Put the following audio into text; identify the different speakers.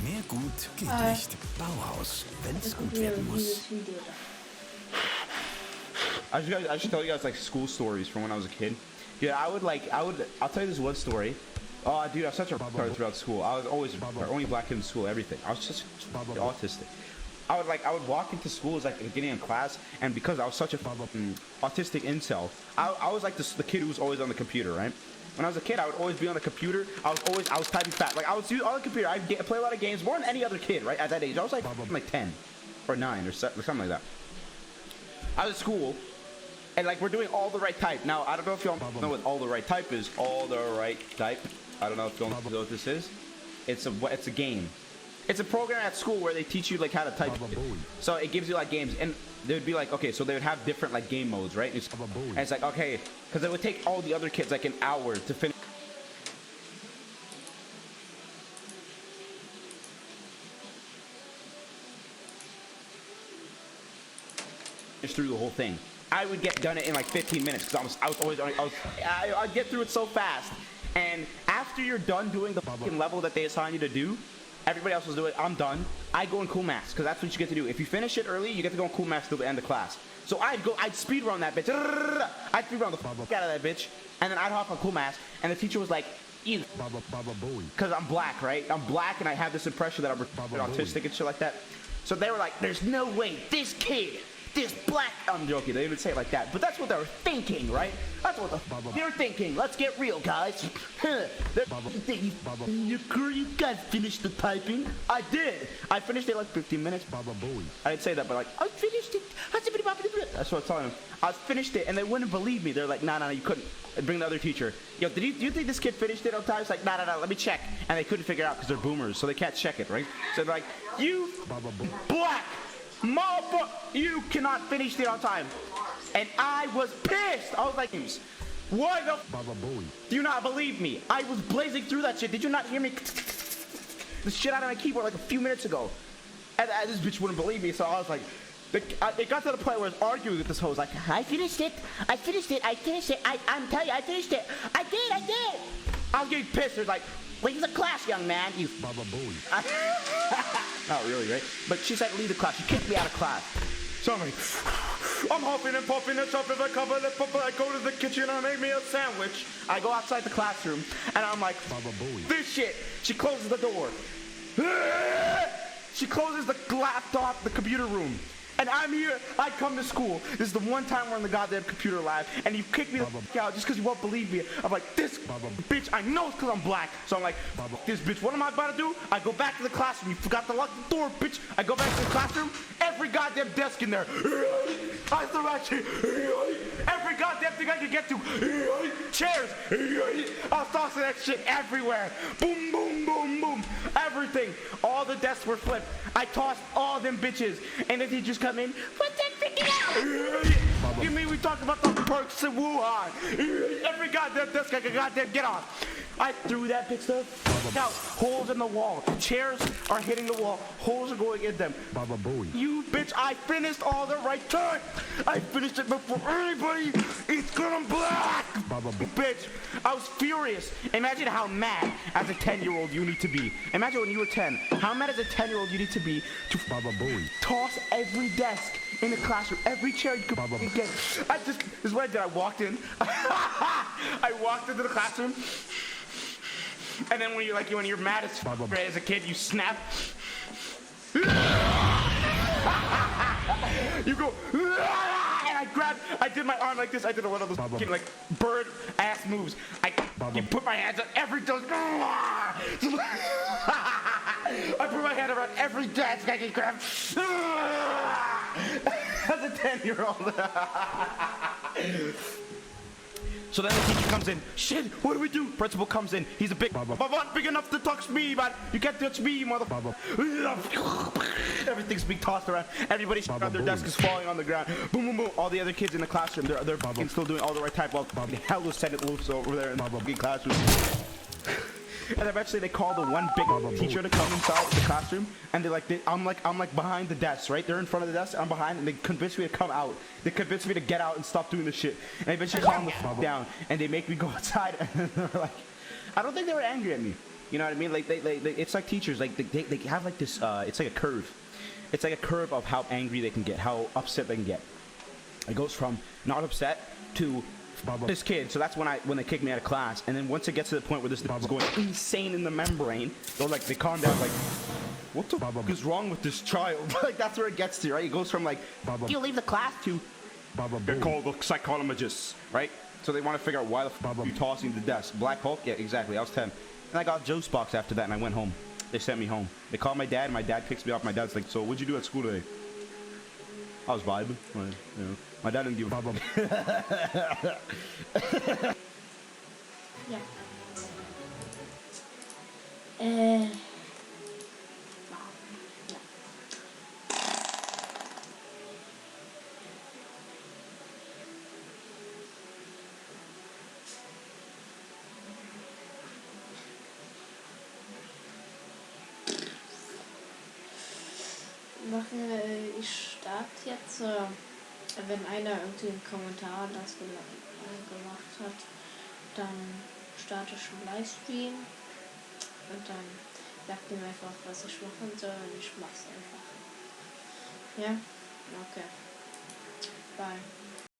Speaker 1: Mehr gut geht nicht. Bauhaus, wenn's gut werden muss.
Speaker 2: I should tell you guys like school stories from when I was a kid. Yeah, I'll tell you this one story. Oh, dude, I was such a retard throughout school. I was always the only black kid in school, everything. I was just autistic. I would walk into school as like getting in class, and because I was such a autistic incel, I was like the kid who was always on the computer, right? When I was a kid, I would always be on the computer. I was typing fast. Like I was on the computer. I play a lot of games more than any other kid, right? At that age, I was like 10 or 9 or something like that. I was at school, and like we're doing all the right type. Now I don't know if y'all know what all the right type is. All the right type. I don't know if y'all know what this is. It's a game. It's a program at school where they teach you like how to type. So it gives you like games, and they would be like, okay, so they would have different like game modes, right? And it's like, okay, because it would take all the other kids like an hour to finish through the whole thing. I would get done it in like 15 minutes because I'd get through it so fast. And after you're done doing the fucking level that they assign you to do, everybody else was doing it. I'm done. I go in cool maths because that's what you get to do. If you finish it early, you get to go in cool maths till the end of class. So I'd speed run that bitch. I'd speed run the fuck out of that bitch, and then I'd hop on cool maths. And the teacher was like, "You," because I'm black, right? I'm black, and I have this impression that I'm autistic and shit like that. So they were like, "There's no way this kid." This black, I'm joking, they didn't say it like that, but that's what they were thinking, right? That's what they're thinking. Let's get real, guys. You guys finished the typing? I did. I finished it like 15 minutes. I didn't say that, but like, I finished it. That's what I was telling them. I finished it, and they wouldn't believe me. They're like, nah, you couldn't. I'd bring the other teacher. Yo, do you think this kid finished it on time? It's like, nah, let me check. And they couldn't figure it out because they're boomers, so they can't check it, right? So they're like, you black motherfucker, you cannot finish it on time. And I was pissed. I was like, what the do you not believe me? I was blazing through that shit. Did you not hear me the shit out of my keyboard like a few minutes ago? And this bitch wouldn't believe me, so I was like, it got to the point where I was arguing with this hoe. I was like, I finished it. I'm telling you, I finished it. I did. I was getting pissed. They're like, leave the class, young man. You not really, right? But she said leave the class. She kicked me out of class. So I'm like, I'm huffing and puffing and stuff. If I cover the puffer, I go to the kitchen and I make me a sandwich. I go outside the classroom and I'm like, this shit. She closes the door. She closes the laptop, the computer room. And I'm here, I come to school. This is the one time we're in the goddamn computer lab, and you kick me the fuck out just because you won't believe me. I'm like, this bitch, I know it's because I'm black. So I'm like, this bitch, what am I about to do? I go back to the classroom. You forgot to lock the door, bitch. I go back to the classroom. Every goddamn desk in there. I throw that shit. Every goddamn thing I can get to. Chairs. I was tossing that shit everywhere. Boom, boom, boom, boom. Everything. All the desks were flipped. I tossed all them bitches. And the teachers come in. Put that freaking out. You mean we talk about the perks in Wuhan? Every goddamn desk I can goddamn get on. I threw that bitch stuff out. Holes in the wall. Chairs are hitting the wall. Holes are going in them. You bitch, I finished all the right time. I finished it before anybody. It's because I'm black. Bitch, I was furious. Imagine how mad as a 10-year-old you need to be. Imagine when you were 10. How mad as a 10-year-old you need to be to toss every desk in the classroom, every chair you could get. This is what I did. I walked in. I walked into the classroom. And then when you're mad as a kid, you snap. You go, and I did my arm like this. I did one of those like bird ass moves. You put my hands on every desk. I put my hand around every desk I can grab. As a 10-year-old. So then the teacher comes in. Shit, what do we do? Principal comes in. He's a big big enough to touch me, but you can't touch me, motherfucker. Everything's being tossed around. Everybody's on their desk is falling on the ground. Boom, boom, boom. All the other kids in the classroom, they're fucking still doing all the right type while hell was sending it loose over there in the fucking classroom. And eventually they call the one big teacher to come inside the classroom, and I'm like behind the desk, right? They're in front of the desk, I'm behind, and they convince me to come out. They convince me to get out and stop doing this shit. And they eventually calm the fuck down, and they make me go outside, and they're like, I don't think they were angry at me. You know what I mean? Like it's like teachers. Like they have like this. It's like a curve. It's like a curve of how angry they can get, how upset they can get. It goes from not upset to this kid. So that's when they kick me out of class. And then once it gets to the point where this is going insane in the membrane, they calm down. Like, what the fuck is wrong with this child? Like that's where it gets to, right? It goes from like, you leave the class to they're called the psychologists, right? So they want to figure out why the fuck you tossing the desk. Black Hulk? Yeah, exactly. I was 10. And I got Joe's box after that, and I went home. They sent me home. They called my dad, and my dad picks me up. My dad's like, so what'd you do at school today? I was vibing. My dad didn't give a fuck.
Speaker 3: Ja. Ich starte jetzt, wenn einer irgendwie einen Kommentar das gemacht hat, dann starte ich einen Livestream und dann sagt ihm einfach, was ich machen soll und ich mach's einfach. Ja? Okay. Bye.